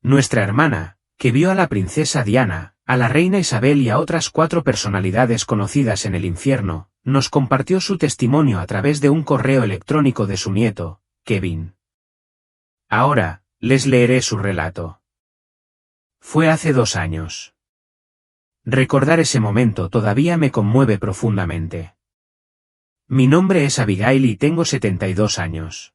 nuestra hermana, que vio a la princesa Diana, a la reina Isabel y a otras 4 personalidades conocidas en el infierno, nos compartió su testimonio a través de un correo electrónico de su nieto, Kevin. Ahora, les leeré su relato. Fue hace 2 años. Recordar ese momento todavía me conmueve profundamente. Mi nombre es Abigail y tengo 72 años.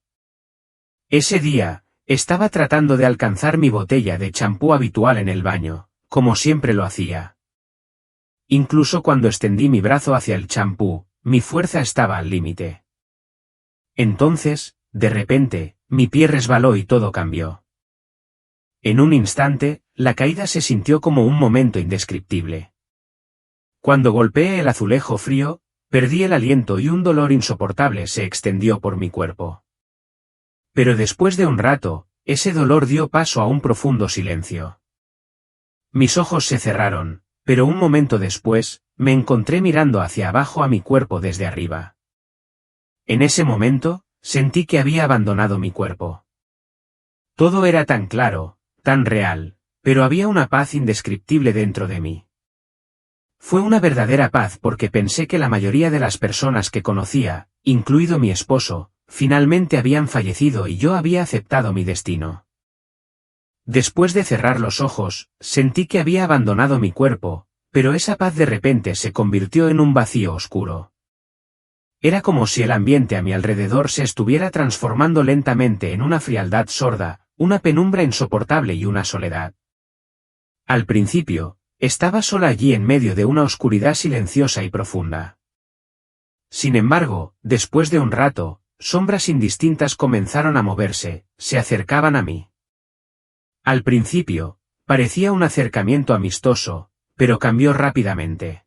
Ese día, estaba tratando de alcanzar mi botella de champú habitual en el baño, como siempre lo hacía. Incluso cuando extendí mi brazo hacia el champú, mi fuerza estaba al límite. Entonces, de repente, mi pie resbaló y todo cambió. En un instante, la caída se sintió como un momento indescriptible. Cuando golpeé el azulejo frío, perdí el aliento y un dolor insoportable se extendió por mi cuerpo. Pero después de un rato, ese dolor dio paso a un profundo silencio. Mis ojos se cerraron, pero un momento después, me encontré mirando hacia abajo a mi cuerpo desde arriba. En ese momento, sentí que había abandonado mi cuerpo. Todo era tan claro, tan real, pero había una paz indescriptible dentro de mí. Fue una verdadera paz porque pensé que la mayoría de las personas que conocía, incluido mi esposo, finalmente habían fallecido y yo había aceptado mi destino. Después de cerrar los ojos, sentí que había abandonado mi cuerpo, pero esa paz de repente se convirtió en un vacío oscuro. Era como si el ambiente a mi alrededor se estuviera transformando lentamente en una frialdad sorda, una penumbra insoportable y una soledad. Al principio, estaba sola allí en medio de una oscuridad silenciosa y profunda. Sin embargo, después de un rato, sombras indistintas comenzaron a moverse, se acercaban a mí. Al principio, parecía un acercamiento amistoso, pero cambió rápidamente.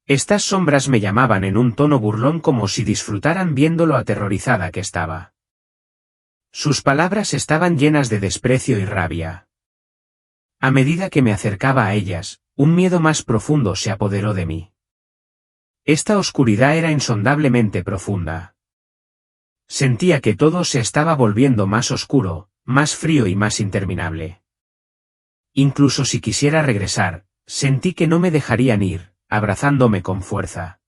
Estas sombras me llamaban en un tono burlón como si disfrutaran viendo lo aterrorizada que estaba. Sus palabras estaban llenas de desprecio y rabia. A medida que me acercaba a ellas, un miedo más profundo se apoderó de mí. Esta oscuridad era insondablemente profunda. Sentía que todo se estaba volviendo más oscuro, más frío y más interminable. Incluso si quisiera regresar, sentí que no me dejarían ir, abrazándome con fuerza.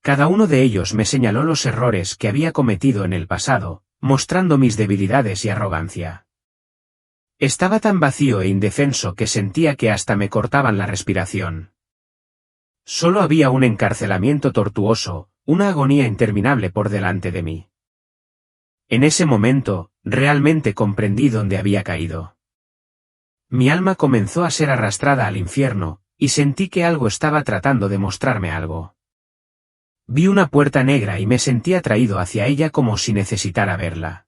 Cada uno de ellos me señaló los errores que había cometido en el pasado, mostrando mis debilidades y arrogancia. Estaba tan vacío e indefenso que sentía que hasta me cortaban la respiración. Solo había un encarcelamiento tortuoso, una agonía interminable por delante de mí. En ese momento, realmente comprendí dónde había caído. Mi alma comenzó a ser arrastrada al infierno, y sentí que algo estaba tratando de mostrarme algo. Vi una puerta negra y me sentí atraído hacia ella como si necesitara verla.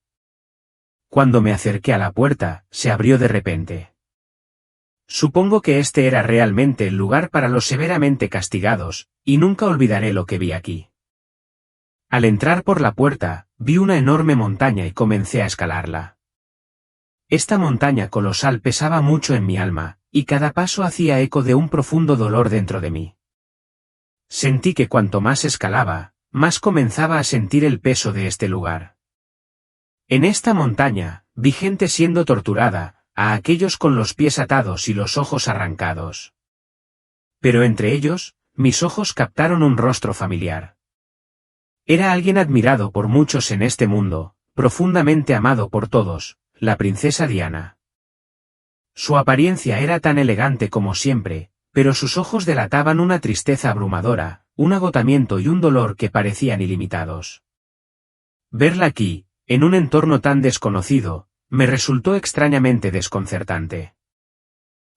Cuando me acerqué a la puerta, se abrió de repente. Supongo que este era realmente el lugar para los severamente castigados, y nunca olvidaré lo que vi aquí. Al entrar por la puerta, vi una enorme montaña y comencé a escalarla. Esta montaña colosal pesaba mucho en mi alma, y cada paso hacía eco de un profundo dolor dentro de mí. Sentí que cuanto más escalaba, más comenzaba a sentir el peso de este lugar. En esta montaña, vi gente siendo torturada, a aquellos con los pies atados y los ojos arrancados. Pero entre ellos, mis ojos captaron un rostro familiar. Era alguien admirado por muchos en este mundo, profundamente amado por todos, la princesa Diana. Su apariencia era tan elegante como siempre, pero sus ojos delataban una tristeza abrumadora, un agotamiento y un dolor que parecían ilimitados. Verla aquí, en un entorno tan desconocido, me resultó extrañamente desconcertante.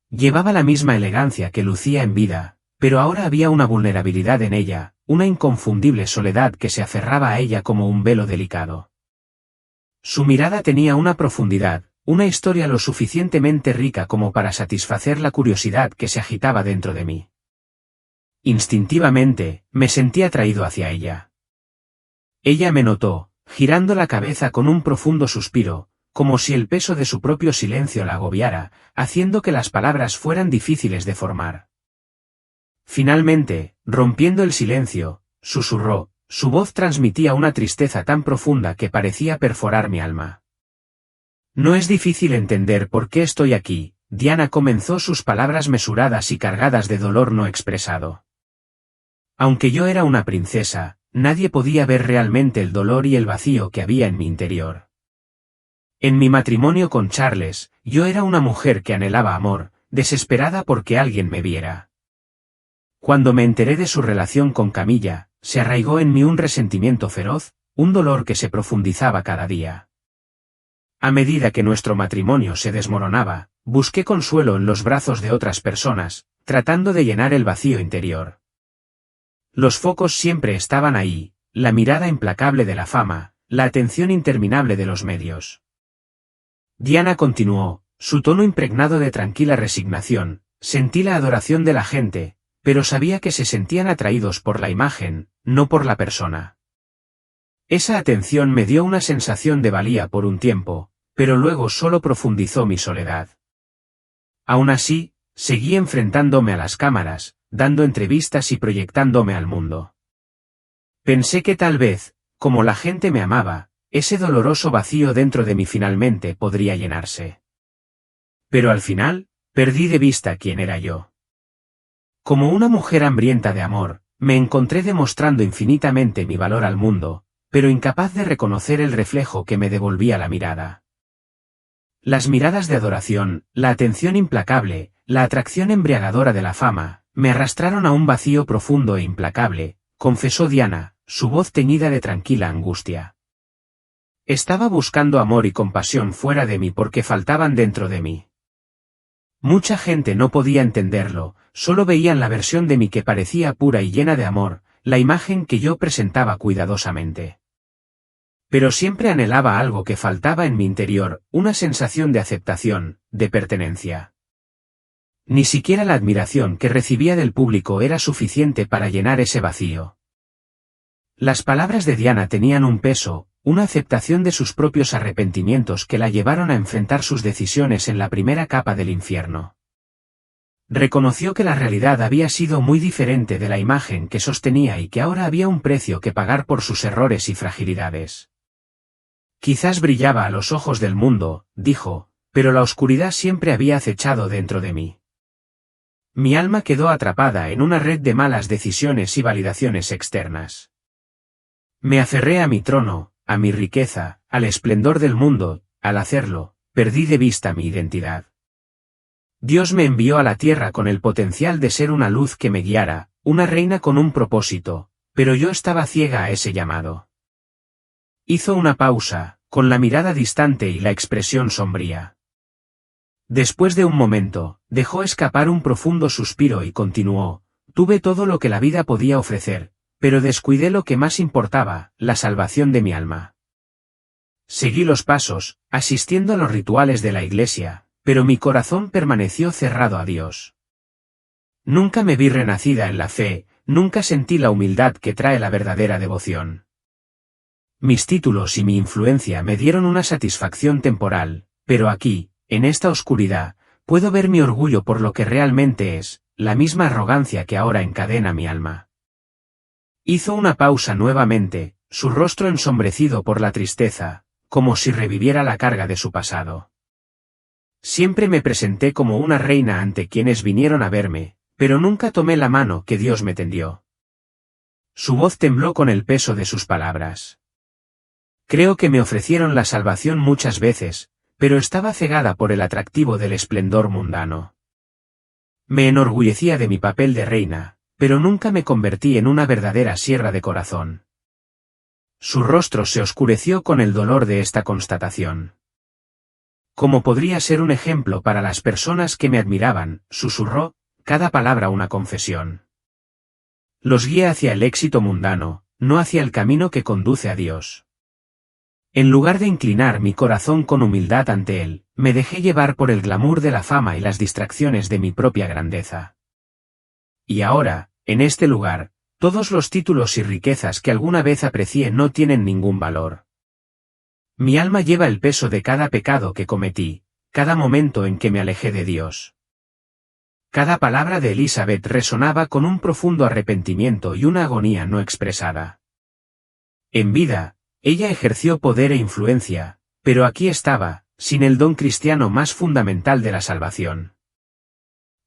Llevaba la misma elegancia que lucía en vida, pero ahora había una vulnerabilidad en ella, una inconfundible soledad que se aferraba a ella como un velo delicado. Su mirada tenía una profundidad, una historia lo suficientemente rica como para satisfacer la curiosidad que se agitaba dentro de mí. Instintivamente, me sentí atraído hacia ella. Ella me notó, girando la cabeza con un profundo suspiro, como si el peso de su propio silencio la agobiara, haciendo que las palabras fueran difíciles de formar. Finalmente, rompiendo el silencio, susurró, su voz transmitía una tristeza tan profunda que parecía perforar mi alma. No es difícil entender por qué estoy aquí. Diana comenzó sus palabras mesuradas y cargadas de dolor no expresado. Aunque yo era una princesa, nadie podía ver realmente el dolor y el vacío que había en mi interior. En mi matrimonio con Charles, yo era una mujer que anhelaba amor, desesperada porque alguien me viera. Cuando me enteré de su relación con Camilla, se arraigó en mí un resentimiento feroz, un dolor que se profundizaba cada día. A medida que nuestro matrimonio se desmoronaba, busqué consuelo en los brazos de otras personas, tratando de llenar el vacío interior. Los focos siempre estaban ahí, la mirada implacable de la fama, la atención interminable de los medios. Diana continuó, su tono impregnado de tranquila resignación. Sentí la adoración de la gente, pero sabía que se sentían atraídos por la imagen, no por la persona. Esa atención me dio una sensación de valía por un tiempo, pero luego solo profundizó mi soledad. Aún así, seguí enfrentándome a las cámaras, dando entrevistas y proyectándome al mundo. Pensé que tal vez, como la gente me amaba, ese doloroso vacío dentro de mí finalmente podría llenarse. Pero al final, perdí de vista quién era yo. Como una mujer hambrienta de amor, me encontré demostrando infinitamente mi valor al mundo, pero incapaz de reconocer el reflejo que me devolvía la mirada. Las miradas de adoración, la atención implacable, la atracción embriagadora de la fama, me arrastraron a un vacío profundo e implacable, confesó Diana, su voz teñida de tranquila angustia. Estaba buscando amor y compasión fuera de mí porque faltaban dentro de mí. Mucha gente no podía entenderlo, solo veían la versión de mí que parecía pura y llena de amor, la imagen que yo presentaba cuidadosamente. Pero siempre anhelaba algo que faltaba en mi interior, una sensación de aceptación, de pertenencia. Ni siquiera la admiración que recibía del público era suficiente para llenar ese vacío. Las palabras de Diana tenían un peso, una aceptación de sus propios arrepentimientos que la llevaron a enfrentar sus decisiones en la primera capa del infierno. Reconoció que la realidad había sido muy diferente de la imagen que sostenía y que ahora había un precio que pagar por sus errores y fragilidades. Quizás brillaba a los ojos del mundo, dijo, pero la oscuridad siempre había acechado dentro de mí. Mi alma quedó atrapada en una red de malas decisiones y validaciones externas. Me aferré a mi trono, a mi riqueza, al esplendor del mundo. Al hacerlo, perdí de vista mi identidad. Dios me envió a la tierra con el potencial de ser una luz que me guiara, una reina con un propósito, pero yo estaba ciega a ese llamado. Hizo una pausa, con la mirada distante y la expresión sombría. Después de un momento, dejó escapar un profundo suspiro y continuó, tuve todo lo que la vida podía ofrecer, pero descuidé lo que más importaba, la salvación de mi alma. Seguí los pasos, asistiendo a los rituales de la iglesia, pero mi corazón permaneció cerrado a Dios. Nunca me vi renacida en la fe, nunca sentí la humildad que trae la verdadera devoción. Mis títulos y mi influencia me dieron una satisfacción temporal, pero aquí, en esta oscuridad, puedo ver mi orgullo por lo que realmente es, la misma arrogancia que ahora encadena mi alma. Hizo una pausa nuevamente, su rostro ensombrecido por la tristeza, como si reviviera la carga de su pasado. Siempre me presenté como una reina ante quienes vinieron a verme, pero nunca tomé la mano que Dios me tendió. Su voz tembló con el peso de sus palabras. Creo que me ofrecieron la salvación muchas veces, pero estaba cegada por el atractivo del esplendor mundano. Me enorgullecía de mi papel de reina, pero nunca me convertí en una verdadera sierva de corazón. Su rostro se oscureció con el dolor de esta constatación. ¿Cómo podría ser un ejemplo para las personas que me admiraban?, susurró, cada palabra una confesión. Los guía hacia el éxito mundano, no hacia el camino que conduce a Dios. En lugar de inclinar mi corazón con humildad ante Él, me dejé llevar por el glamour de la fama y las distracciones de mi propia grandeza. Y ahora, en este lugar, todos los títulos y riquezas que alguna vez aprecié no tienen ningún valor. Mi alma lleva el peso de cada pecado que cometí, cada momento en que me alejé de Dios. Cada palabra de Elizabeth resonaba con un profundo arrepentimiento y una agonía no expresada. En vida, ella ejerció poder e influencia, pero aquí estaba, sin el don cristiano más fundamental de la salvación.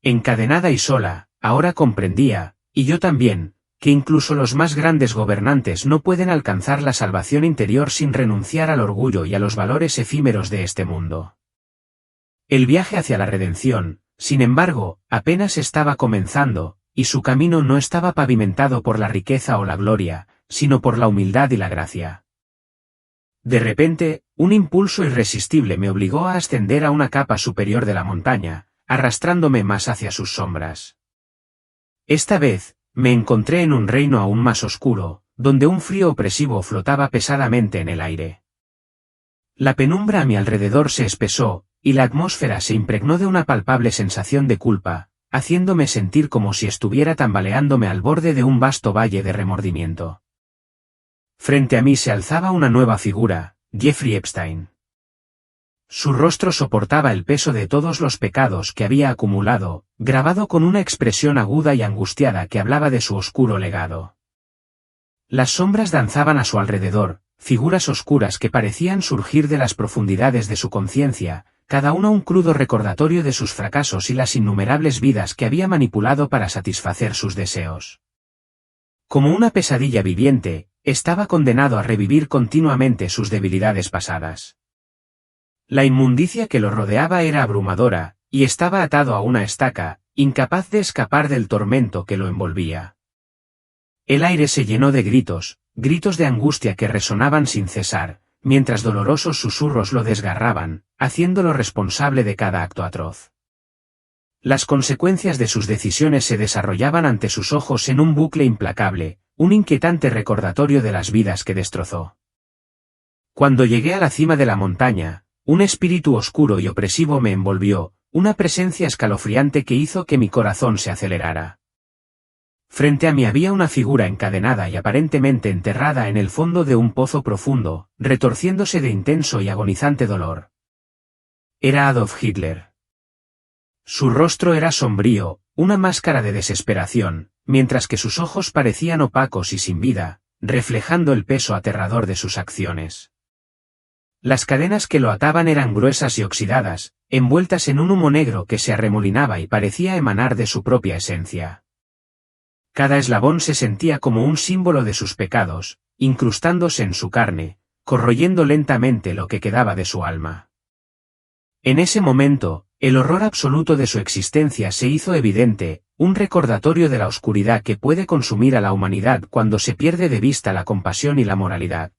Encadenada y sola, ahora comprendía, y yo también, que incluso los más grandes gobernantes no pueden alcanzar la salvación interior sin renunciar al orgullo y a los valores efímeros de este mundo. El viaje hacia la redención, sin embargo, apenas estaba comenzando, y su camino no estaba pavimentado por la riqueza o la gloria, sino por la humildad y la gracia. De repente, un impulso irresistible me obligó a ascender a una capa superior de la montaña, arrastrándome más hacia sus sombras. Esta vez, me encontré en un reino aún más oscuro, donde un frío opresivo flotaba pesadamente en el aire. La penumbra a mi alrededor se espesó, y la atmósfera se impregnó de una palpable sensación de culpa, haciéndome sentir como si estuviera tambaleándome al borde de un vasto valle de remordimiento. Frente a mí se alzaba una nueva figura, Jeffrey Epstein. Su rostro soportaba el peso de todos los pecados que había acumulado, grabado con una expresión aguda y angustiada que hablaba de su oscuro legado. Las sombras danzaban a su alrededor, figuras oscuras que parecían surgir de las profundidades de su conciencia, cada una un crudo recordatorio de sus fracasos y las innumerables vidas que había manipulado para satisfacer sus deseos. Como una pesadilla viviente, estaba condenado a revivir continuamente sus debilidades pasadas. La inmundicia que lo rodeaba era abrumadora, y estaba atado a una estaca, incapaz de escapar del tormento que lo envolvía. El aire se llenó de gritos, gritos de angustia que resonaban sin cesar, mientras dolorosos susurros lo desgarraban, haciéndolo responsable de cada acto atroz. Las consecuencias de sus decisiones se desarrollaban ante sus ojos en un bucle implacable, un inquietante recordatorio de las vidas que destrozó. Cuando llegué a la cima de la montaña, un espíritu oscuro y opresivo me envolvió, una presencia escalofriante que hizo que mi corazón se acelerara. Frente a mí había una figura encadenada y aparentemente enterrada en el fondo de un pozo profundo, retorciéndose de intenso y agonizante dolor. Era Adolf Hitler. Su rostro era sombrío, una máscara de desesperación, mientras que sus ojos parecían opacos y sin vida, reflejando el peso aterrador de sus acciones. Las cadenas que lo ataban eran gruesas y oxidadas, envueltas en un humo negro que se arremolinaba y parecía emanar de su propia esencia. Cada eslabón se sentía como un símbolo de sus pecados, incrustándose en su carne, corroyendo lentamente lo que quedaba de su alma. En ese momento, el horror absoluto de su existencia se hizo evidente, un recordatorio de la oscuridad que puede consumir a la humanidad cuando se pierde de vista la compasión y la moralidad.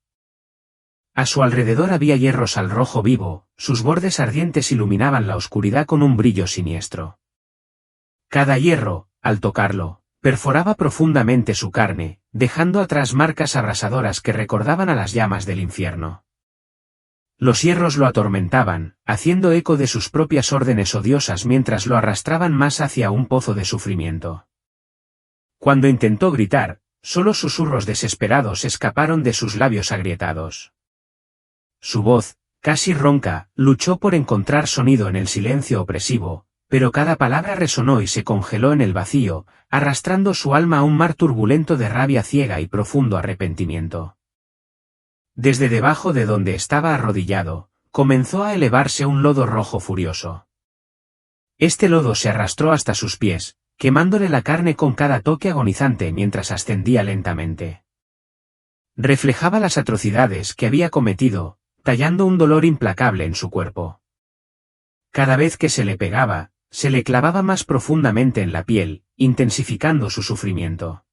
A su alrededor había hierros al rojo vivo, sus bordes ardientes iluminaban la oscuridad con un brillo siniestro. Cada hierro, al tocarlo, perforaba profundamente su carne, dejando atrás marcas abrasadoras que recordaban a las llamas del infierno. Los hierros lo atormentaban, haciendo eco de sus propias órdenes odiosas mientras lo arrastraban más hacia un pozo de sufrimiento. Cuando intentó gritar, solo susurros desesperados escaparon de sus labios agrietados. Su voz, casi ronca, luchó por encontrar sonido en el silencio opresivo, pero cada palabra resonó y se congeló en el vacío, arrastrando su alma a un mar turbulento de rabia ciega y profundo arrepentimiento. Desde debajo de donde estaba arrodillado, comenzó a elevarse un lodo rojo furioso. Este lodo se arrastró hasta sus pies, quemándole la carne con cada toque agonizante mientras ascendía lentamente. Reflejaba las atrocidades que había cometido, tallando un dolor implacable en su cuerpo. Cada vez que se le pegaba, se le clavaba más profundamente en la piel, intensificando su sufrimiento.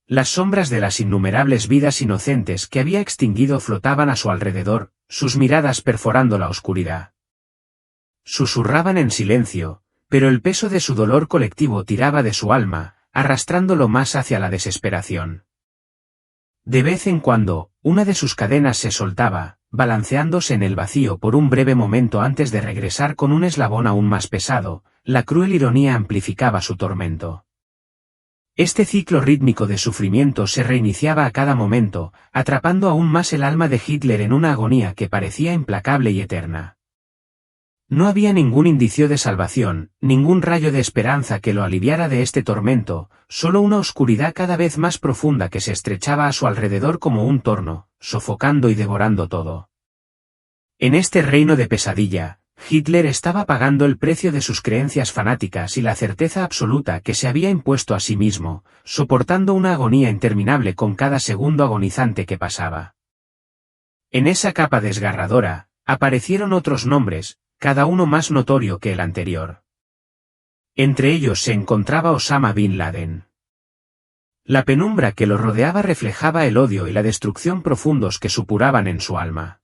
Las sombras de las innumerables vidas inocentes que había extinguido flotaban a su alrededor, sus miradas perforando la oscuridad. Susurraban en silencio, pero el peso de su dolor colectivo tiraba de su alma, arrastrándolo más hacia la desesperación. De vez en cuando, una de sus cadenas se soltaba, balanceándose en el vacío por un breve momento antes de regresar con un eslabón aún más pesado, la cruel ironía amplificaba su tormento. Este ciclo rítmico de sufrimiento se reiniciaba a cada momento, atrapando aún más el alma de Hitler en una agonía que parecía implacable y eterna. No había ningún indicio de salvación, ningún rayo de esperanza que lo aliviara de este tormento, solo una oscuridad cada vez más profunda que se estrechaba a su alrededor como un torno, sofocando y devorando todo. En este reino de pesadilla, Hitler estaba pagando el precio de sus creencias fanáticas y la certeza absoluta que se había impuesto a sí mismo, soportando una agonía interminable con cada segundo agonizante que pasaba. En esa capa desgarradora, aparecieron otros nombres, cada uno más notorio que el anterior. Entre ellos se encontraba Osama Bin Laden. La penumbra que lo rodeaba reflejaba el odio y la destrucción profundos que supuraban en su alma.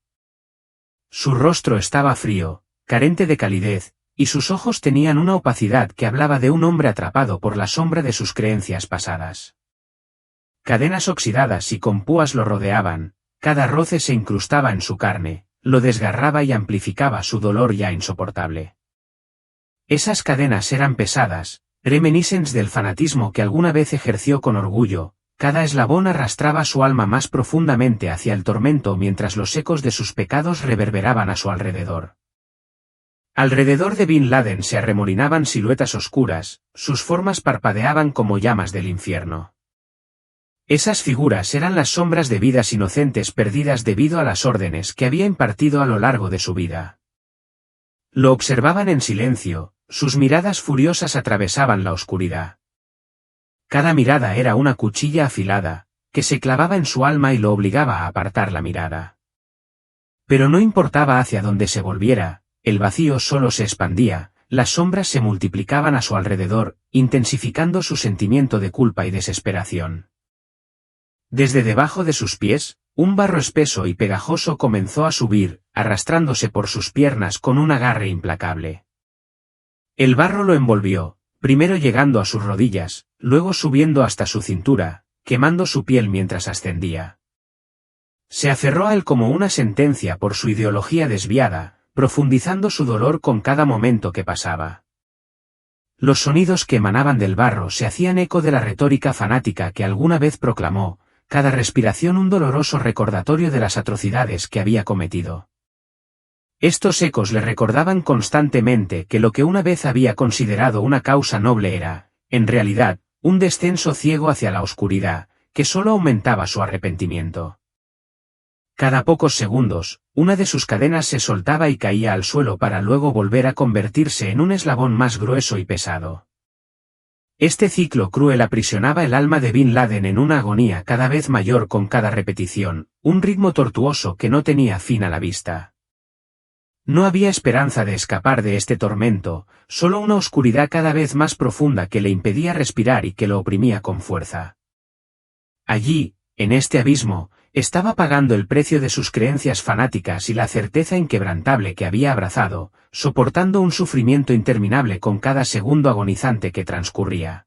Su rostro estaba frío, carente de calidez, y sus ojos tenían una opacidad que hablaba de un hombre atrapado por la sombra de sus creencias pasadas. Cadenas oxidadas y con púas lo rodeaban, cada roce se incrustaba en su carne, lo desgarraba y amplificaba su dolor ya insoportable. Esas cadenas eran pesadas, reminiscentes del fanatismo que alguna vez ejerció con orgullo, cada eslabón arrastraba su alma más profundamente hacia el tormento mientras los ecos de sus pecados reverberaban a su alrededor. Alrededor de Bin Laden se arremolinaban siluetas oscuras, sus formas parpadeaban como llamas del infierno. Esas figuras eran las sombras de vidas inocentes perdidas debido a las órdenes que había impartido a lo largo de su vida. Lo observaban en silencio, sus miradas furiosas atravesaban la oscuridad. Cada mirada era una cuchilla afilada, que se clavaba en su alma y lo obligaba a apartar la mirada. Pero no importaba hacia dónde se volviera, el vacío solo se expandía, las sombras se multiplicaban a su alrededor, intensificando su sentimiento de culpa y desesperación. Desde debajo de sus pies, un barro espeso y pegajoso comenzó a subir, arrastrándose por sus piernas con un agarre implacable. El barro lo envolvió, primero llegando a sus rodillas, luego subiendo hasta su cintura, quemando su piel mientras ascendía. Se aferró a él como una sentencia por su ideología desviada, profundizando su dolor con cada momento que pasaba. Los sonidos que emanaban del barro se hacían eco de la retórica fanática que alguna vez proclamó, cada respiración un doloroso recordatorio de las atrocidades que había cometido. Estos ecos le recordaban constantemente que lo que una vez había considerado una causa noble era, en realidad, un descenso ciego hacia la oscuridad, que solo aumentaba su arrepentimiento. Cada pocos segundos, una de sus cadenas se soltaba y caía al suelo para luego volver a convertirse en un eslabón más grueso y pesado. Este ciclo cruel aprisionaba el alma de Bin Laden en una agonía cada vez mayor con cada repetición, un ritmo tortuoso que no tenía fin a la vista. No había esperanza de escapar de este tormento, solo una oscuridad cada vez más profunda que le impedía respirar y que lo oprimía con fuerza. Allí, en este abismo, estaba pagando el precio de sus creencias fanáticas y la certeza inquebrantable que había abrazado, soportando un sufrimiento interminable con cada segundo agonizante que transcurría.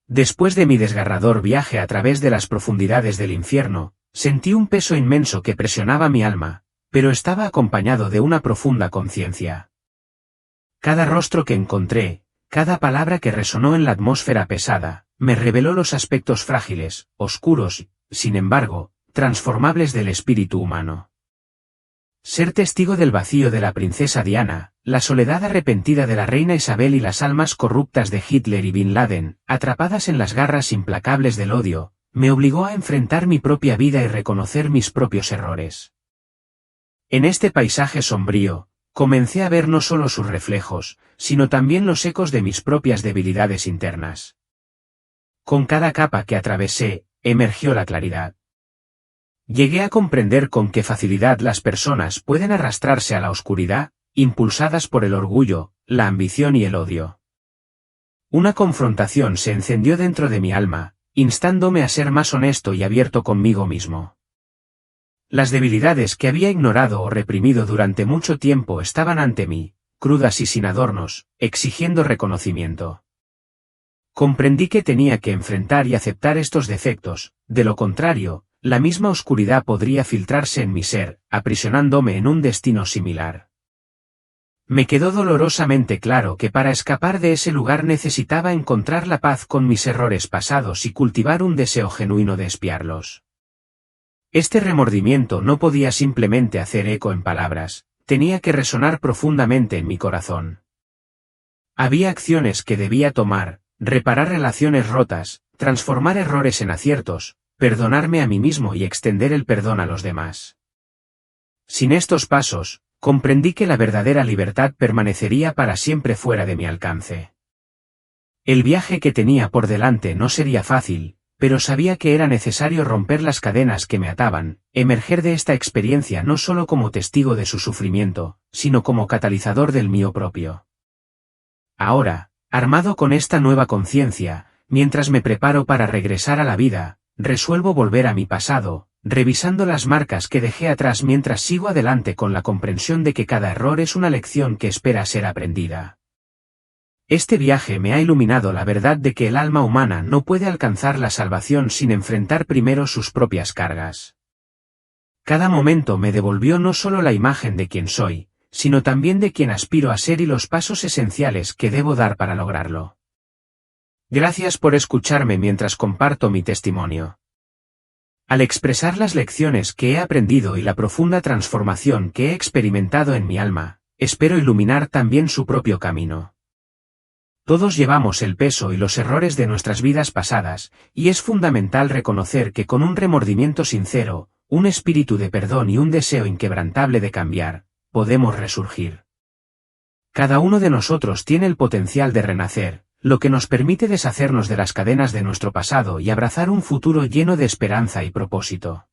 Después de mi desgarrador viaje a través de las profundidades del infierno, sentí un peso inmenso que presionaba mi alma, pero estaba acompañado de una profunda conciencia. Cada rostro que encontré, cada palabra que resonó en la atmósfera pesada, me reveló los aspectos frágiles, oscuros, sin embargo, transformables del espíritu humano. Ser testigo del vacío de la princesa Diana, la soledad arrepentida de la reina Isabel y las almas corruptas de Hitler y Bin Laden, atrapadas en las garras implacables del odio, me obligó a enfrentar mi propia vida y reconocer mis propios errores. En este paisaje sombrío, comencé a ver no solo sus reflejos, sino también los ecos de mis propias debilidades internas. Con cada capa que atravesé, emergió la claridad. Llegué a comprender con qué facilidad las personas pueden arrastrarse a la oscuridad, impulsadas por el orgullo, la ambición y el odio. Una confrontación se encendió dentro de mi alma, instándome a ser más honesto y abierto conmigo mismo. Las debilidades que había ignorado o reprimido durante mucho tiempo estaban ante mí, crudas y sin adornos, exigiendo reconocimiento. Comprendí que tenía que enfrentar y aceptar estos defectos, de lo contrario, la misma oscuridad podría filtrarse en mi ser, aprisionándome en un destino similar. Me quedó dolorosamente claro que para escapar de ese lugar necesitaba encontrar la paz con mis errores pasados y cultivar un deseo genuino de expiarlos. Este remordimiento no podía simplemente hacer eco en palabras, tenía que resonar profundamente en mi corazón. Había acciones que debía tomar, reparar relaciones rotas, transformar errores en aciertos, perdonarme a mí mismo y extender el perdón a los demás. Sin estos pasos, comprendí que la verdadera libertad permanecería para siempre fuera de mi alcance. El viaje que tenía por delante no sería fácil, pero sabía que era necesario romper las cadenas que me ataban, emerger de esta experiencia no solo como testigo de su sufrimiento, sino como catalizador del mío propio. Ahora, armado con esta nueva conciencia, mientras me preparo para regresar a la vida, resuelvo volver a mi pasado, revisando las marcas que dejé atrás mientras sigo adelante con la comprensión de que cada error es una lección que espera ser aprendida. Este viaje me ha iluminado la verdad de que el alma humana no puede alcanzar la salvación sin enfrentar primero sus propias cargas. Cada momento me devolvió no solo la imagen de quien soy, sino también de quien aspiro a ser y los pasos esenciales que debo dar para lograrlo. Gracias por escucharme mientras comparto mi testimonio. Al expresar las lecciones que he aprendido y la profunda transformación que he experimentado en mi alma, espero iluminar también su propio camino. Todos llevamos el peso y los errores de nuestras vidas pasadas, y es fundamental reconocer que con un remordimiento sincero, un espíritu de perdón y un deseo inquebrantable de cambiar, podemos resurgir. Cada uno de nosotros tiene el potencial de renacer, lo que nos permite deshacernos de las cadenas de nuestro pasado y abrazar un futuro lleno de esperanza y propósito.